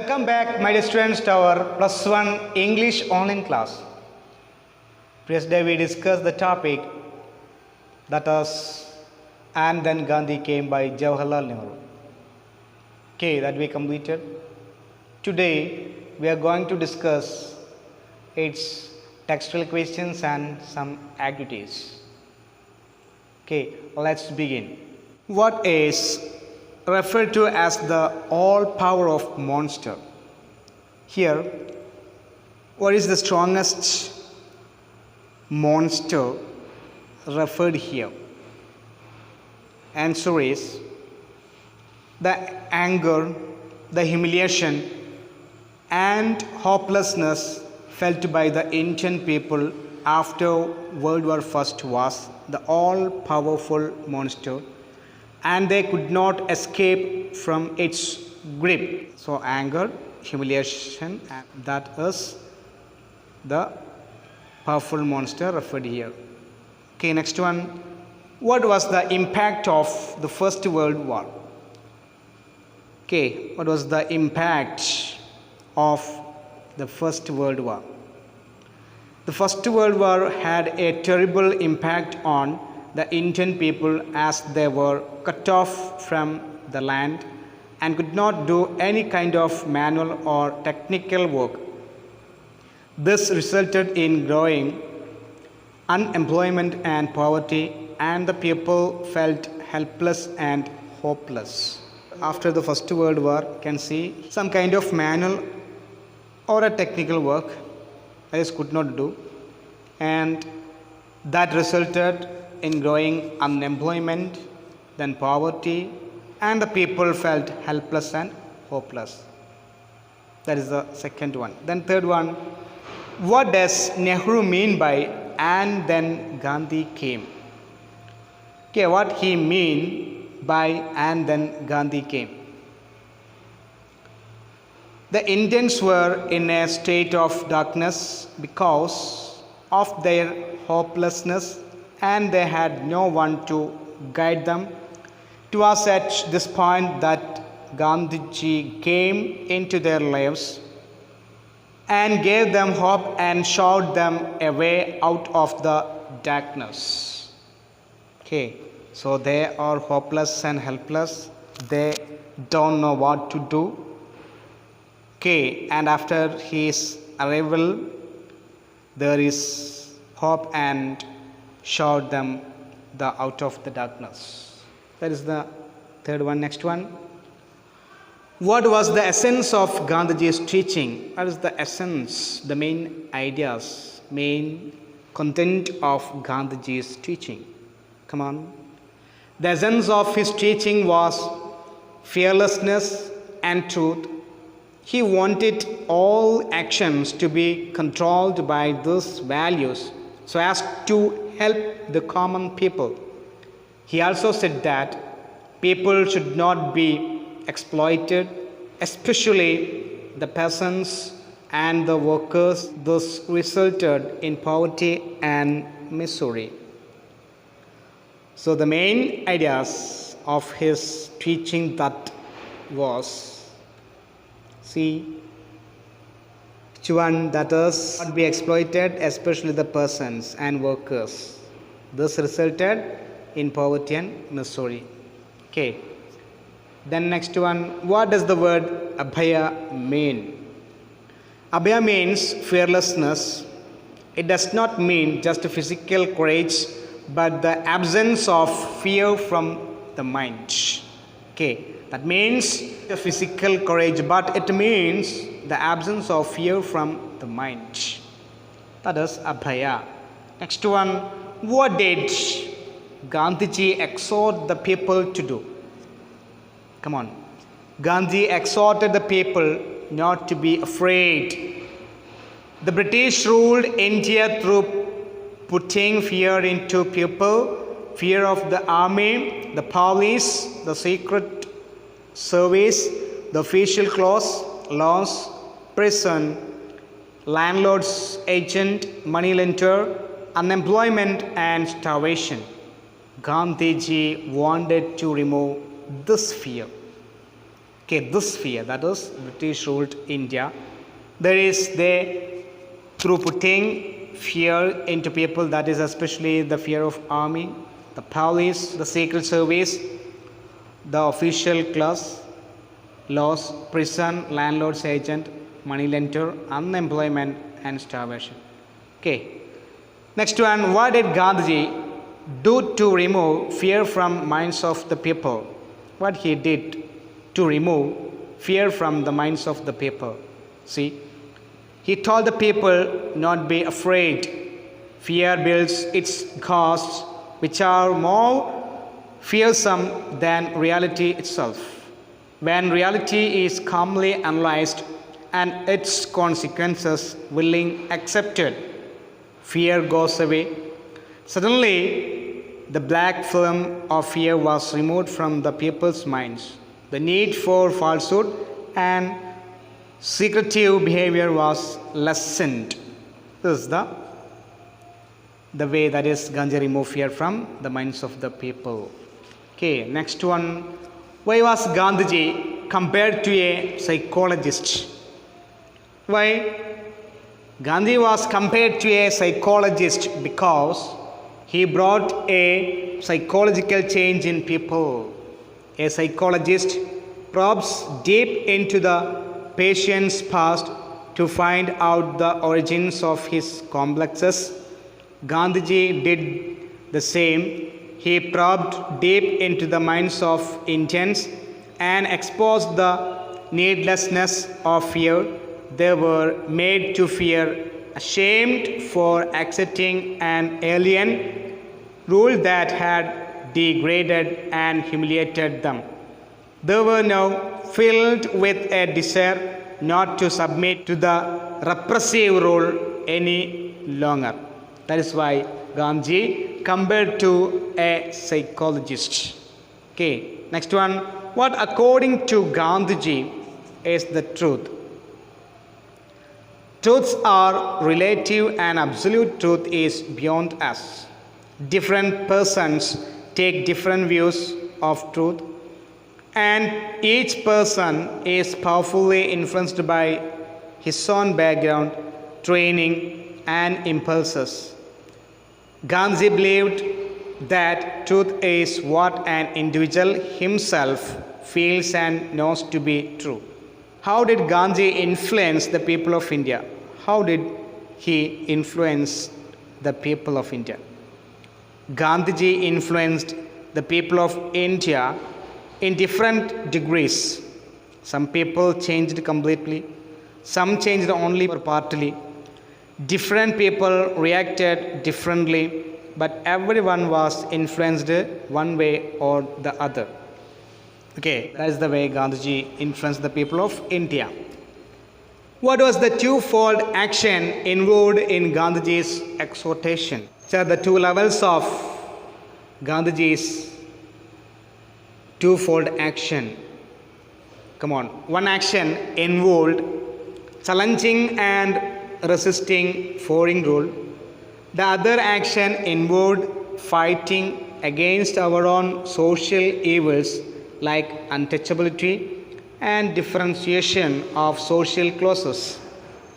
Welcome back, my dear students, to our plus one English online class. Yesterday we discussed the topic that was "And Then Gandhi Came" by Jawaharlal Nehru. Okay, that we completed. Today we are going to discuss its textual questions and some activities. Okay, let's begin. What is referred to as the all power of monster? Here, what is the strongest monster referred here? Answer is the anger, the humiliation and hopelessness felt by the Indian people after World War I was the all powerful monster, and they could not escape from its grip. So anger, humiliation, and that is the powerful monster referred here. Okay, next one. What was the impact of the First World War? Okay, what was the impact of the First World War? The First World War had a terrible impact on the Indian people as they were cut off from the land and could not do any kind of manual or technical work. This resulted in growing unemployment and poverty, and the people felt helpless and hopeless. After the First World War, you can see some kind of manual or a technical work others could not do, and that resulted in growing unemployment, then poverty, and the people felt helpless and hopeless. That is the second one. Then third one, what does Nehru mean by "and then Gandhi came"? Okay, what he mean by "and then Gandhi came"? The Indians were in a state of darkness because of their hopelessness, and they had no one to guide them. It was at this point that Gandhiji came into their lives and gave them hope and showed them a way out of the darkness. Okay, so they are hopeless and helpless. They don't know what to do. Okay, and after his arrival, there is hope and showed them the out of the darkness. That is the third one. Next one. What was the essence of Gandhiji's teaching? What is the essence, the main ideas, main content of Gandhiji's teaching? Come on. The essence of his teaching was fearlessness and truth. He wanted all actions to be controlled by these values so as to help the common people. He also said that people should not be exploited, especially the peasants and the workers. This resulted in poverty and misery. So the main ideas of his teaching that was, see, which one? That is not be exploited, especially the persons and workers. This resulted in poverty and misery. Okay. Then next one, what does the word abhaya mean? Abhaya means fearlessness. It does not mean just physical courage, but the absence of fear from the mind. Okay, that means the physical courage, but it means the absence of fear from the mind. That is abhaya. Next one, what did Gandhiji exhort the people to do? Come on. Gandhi exhorted the people not to be afraid. The British ruled India through putting fear into people, fear of the army, the police, the secret service, the official laws, prison, landlord's agent, moneylender, unemployment and starvation. Gandhiji wanted to remove this fear. Okay, this fear, that is British ruled India. There is they through putting fear into people, that is especially the fear of army, the police, the secret service, the official class, laws, prison, landlord's agent, money lender, unemployment and starvation. Okay. Next one, what did Gandhi do to remove fear from minds of the people? What he did to remove fear from the minds of the people? See, he told the people not be afraid. Fear builds its costs, which are more fearsome than reality itself. When reality is calmly analyzed and its consequences willingly accepted, fear goes away. Suddenly, the black film of fear was removed from the people's minds. The need for falsehood and secretive behavior was lessened. This is the way that is Gandhi removed fear from the minds of the people. Okay, next one. Why was Gandhiji compared to a psychologist? Why? Gandhi was compared to a psychologist because he brought a psychological change in people. A psychologist probes deep into the patient's past to find out the origins of his complexes. Gandhiji did the same. He probed deep into the minds of Indians and exposed the needlessness of fear. They were made to fear, ashamed for accepting an alien rule that had degraded and humiliated them. They were now filled with a desire not to submit to the repressive rule any longer. That is why Gandhi compared to a psychologist. Okay, next one. What according to Gandhiji is the truth? Truths are relative and absolute truth is beyond us. Different persons take different views of truth, and each person is powerfully influenced by his own background, training, and impulses. Gandhi believed that truth is what an individual himself feels and knows to be true. How did Gandhi influence the people of India? How did he influence the people of India? Gandhiji influenced the people of India in different degrees. Some people changed completely, some changed only or partly. Different people reacted differently, but everyone was influenced one way or the other. Okay, that is the way Gandhiji influenced the people of India. What was the twofold action involved in Gandhiji's exhortation? So the two levels of Gandhiji's twofold action. Come on. One action involved challenging and resisting foreign rule. The other action involved fighting against our own social evils like untouchability and differentiation of social classes.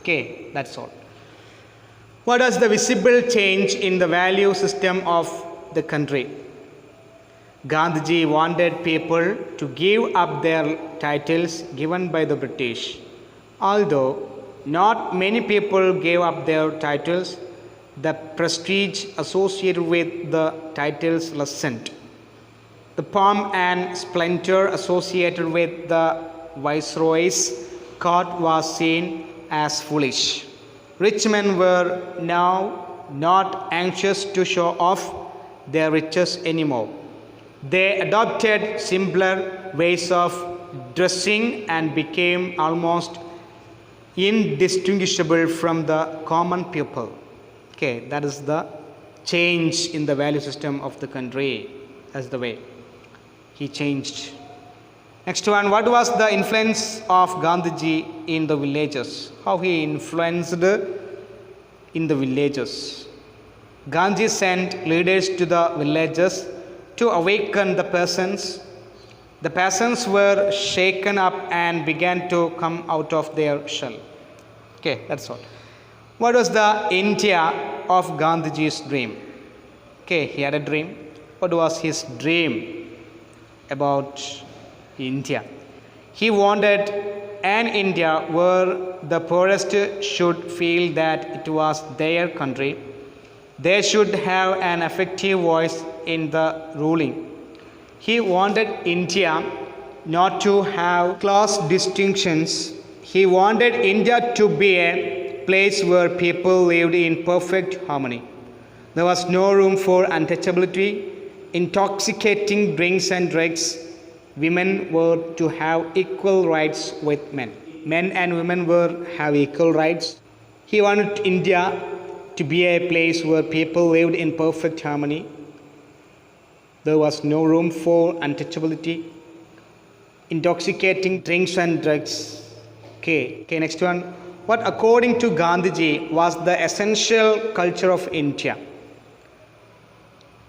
Okay, that's all. What is the visible change in the value system of the country? Gandhiji wanted people to give up their titles given by the British. Although not many people gave up their titles, the prestige associated with the titles lessened. The pomp and splendor associated with the viceroy's court was seen as foolish. Rich men were now not anxious to show off their riches anymore. They adopted simpler ways of dressing and became almost indistinguishable from the common people. Okay, that is the change in the value system of the country. That's the way he changed. Next one, what was the influence of Gandhiji in the villages? How he influenced in the villages? Gandhi sent leaders to the villages to awaken the peasants. The peasants were shaken up and began to come out of their shell. Okay, that's all. What was the India of Gandhiji's dream? Okay, he had a dream. What was his dream about India? He wanted an India where the poorest should feel that it was their country. They should have an effective voice in the ruling. He wanted India not to have class distinctions. He wanted India to be a place where people lived in perfect harmony. There was no room for untouchability, intoxicating drinks and drugs. Women were to have equal rights with men. Men and women were have equal rights. He wanted India to be a place where people lived in perfect harmony. There was no room for untouchability, intoxicating drinks and drugs. Okay, next one. What according to Gandhiji was the essential culture of India?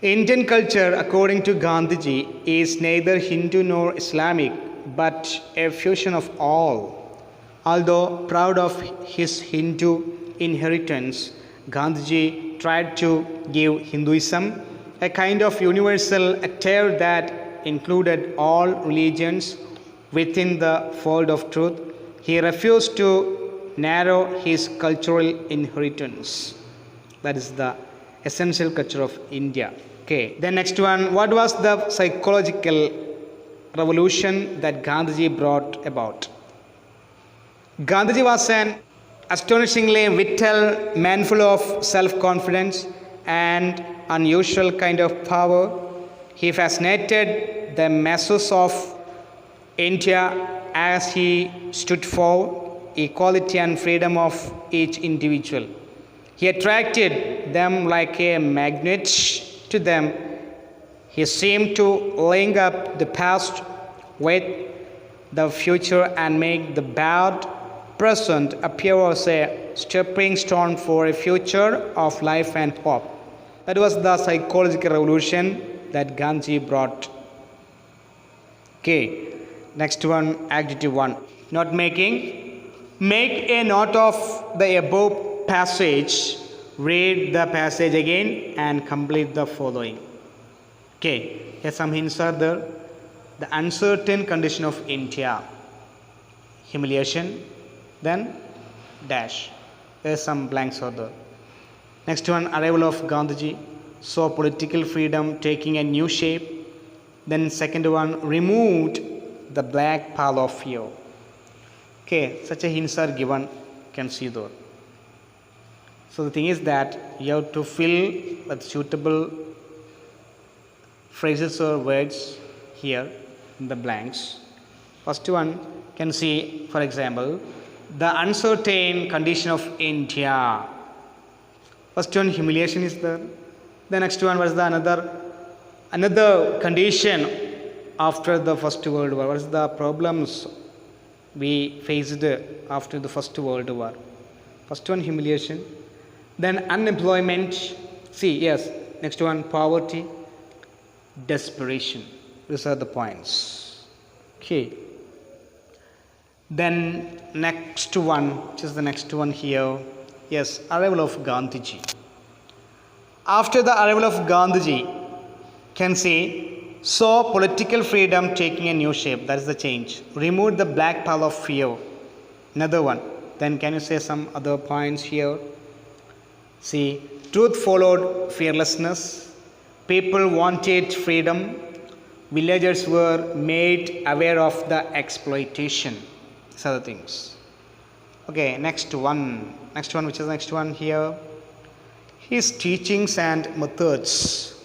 Indian culture, according to Gandhiji, is neither Hindu nor Islamic, but a fusion of all. Although proud of his Hindu inheritance, Gandhiji tried to give Hinduism a kind of universal attire that included all religions within the fold of truth. He refused to narrow his cultural inheritance. That is the essential culture of India. Okay, then next one. What was the psychological revolution that Gandhiji brought about? Gandhiji was an astonishingly vital man full of self-confidence and unusual kind of power. He fascinated the masses of India as he stood for equality and freedom of each individual. He attracted them like a magnet to them. He seemed to link up the past with the future and make the bad present appear as a stepping stone for a future of life and hope. That was the psychological revolution that Gandhi brought. Okay, next one, activity 1. Note making. Make a note of the above passage. Read the passage again and complete the following. Okay, here some hints are there. The uncertain condition of India. Humiliation. Then dash. There some blanks are there. Next one, arrival of Gandhiji. Saw political freedom taking a new shape. Then second one, removed the black pall of fear. Okay, such a hints are given. You can see there. So the thing is that you have to fill with suitable phrases or words here in the blanks. First one can see, for example, the uncertain condition of India. First one, humiliation is there. The next one was the another condition after the First World War. What is the problems we faced after the First World War? First one, humiliation. Then unemployment. See, yes. Next one, poverty, desperation. These are the points. Okay. Then next one, which is the next one here. Yes, arrival of Gandhiji. After the arrival of Gandhiji, can say, saw political freedom taking a new shape. That is the change. Removed the black pall of fear. Another one. Then can you say some other points here? See, truth followed fearlessness. People wanted freedom. Villagers were made aware of the exploitation. These are the things. Okay, next one. Next one, which is the next one here. His teachings and methods.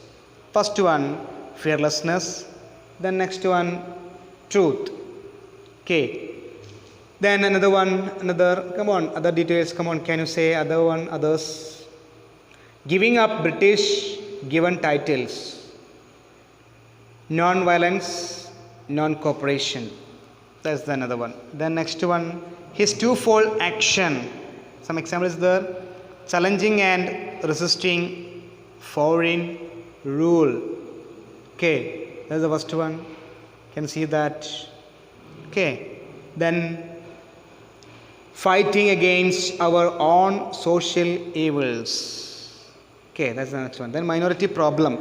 First one, fearlessness. Then next one, truth. Okay. Then another one, come on, other details, come on, can you say other one, others? Giving up British given titles. Non-violence, non-cooperation. That's the another one. Then next one, his twofold action. Some examples there. Challenging and resisting foreign rule. Okay, that's the first one. Can see that. Okay, then fighting against our own social evils. Okay, that's the next one. Then minority problem.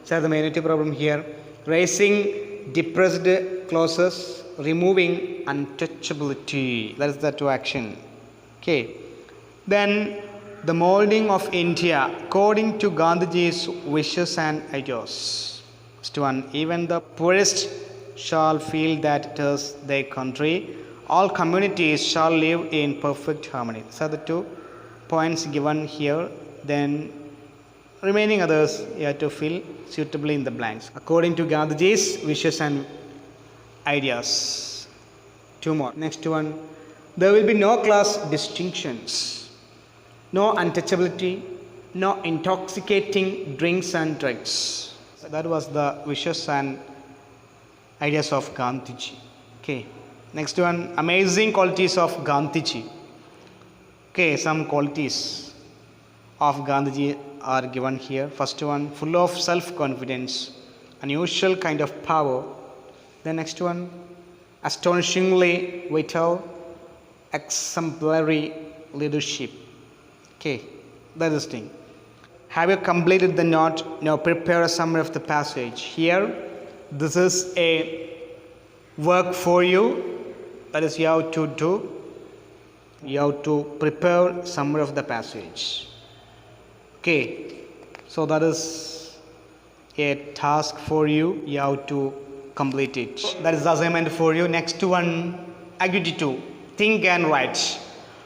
So the minority problem here, raising depressed clauses, removing untouchability. That is the two action. Okay, then the molding of India according to Gandhiji's wishes and ideals. Next one, even the poorest shall feel that it is their country. All communities shall live in perfect harmony. These are the 2 points given here. Then remaining others you have to fill suitably in the blanks according to Gandhiji's wishes and ideas. 2 more. Next one, there will be no class distinctions, no untouchability, no intoxicating drinks and drugs. So that was the wishes and ideas of Gandhiji. Okay. Next one, amazing qualities of Gandhiji. Okay, some qualities of Gandhiji are given here. First one, full of self-confidence, unusual kind of power. The next one, astonishingly vital, exemplary leadership. Okay, that is the thing. Have you completed the note? Now prepare a summary of the passage. Here, this is a work for you. That is, you have to do. You have to prepare summary of the passage. Okay, so that is a task for you. You have to complete it. That is the assignment for you. Next one, activity 2, think and write.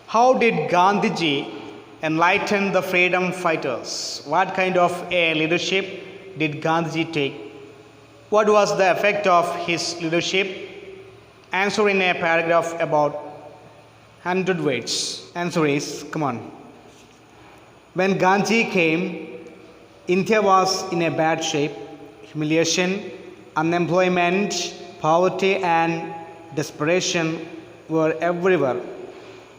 How did Gandhiji enlighten the freedom fighters? What kind of a leadership did Gandhiji take? What was the effect of his leadership? Answer in a paragraph about 100 words. Answer is, come on. When Gandhi came, India was in a bad shape. Humiliation, unemployment, poverty and desperation were everywhere.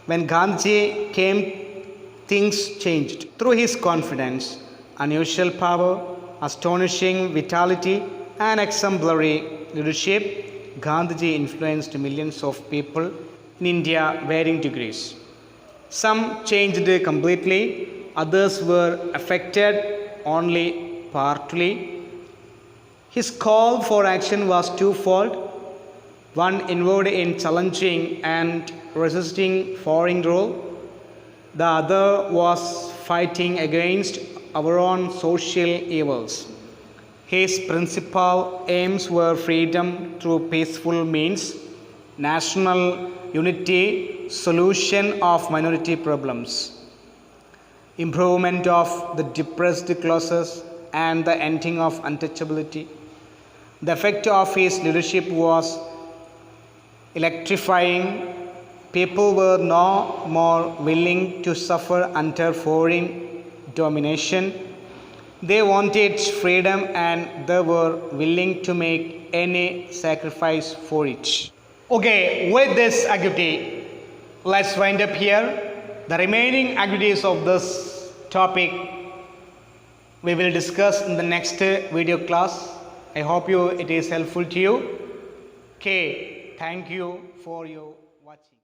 When Gandhi came, things changed. Through his confidence, unusual power, astonishing vitality and exemplary leadership, Gandhiji influenced millions of people in India varying degrees. Some changed completely, others were affected only partly. His call for action was twofold. One involved in challenging and resisting foreign rule. The other was fighting against our own social evils. His principal aims were freedom through peaceful means, national unity, solution of minority problems, improvement of the depressed classes, and the ending of untouchability. The effect of his leadership was electrifying. People were no more willing to suffer under foreign domination. They wanted freedom and they were willing to make any sacrifice for it. Okay, with this activity, let's wind up here. The remaining activities of this topic we will discuss in the next video class. I hope it is helpful to you. Okay, thank you for your watching.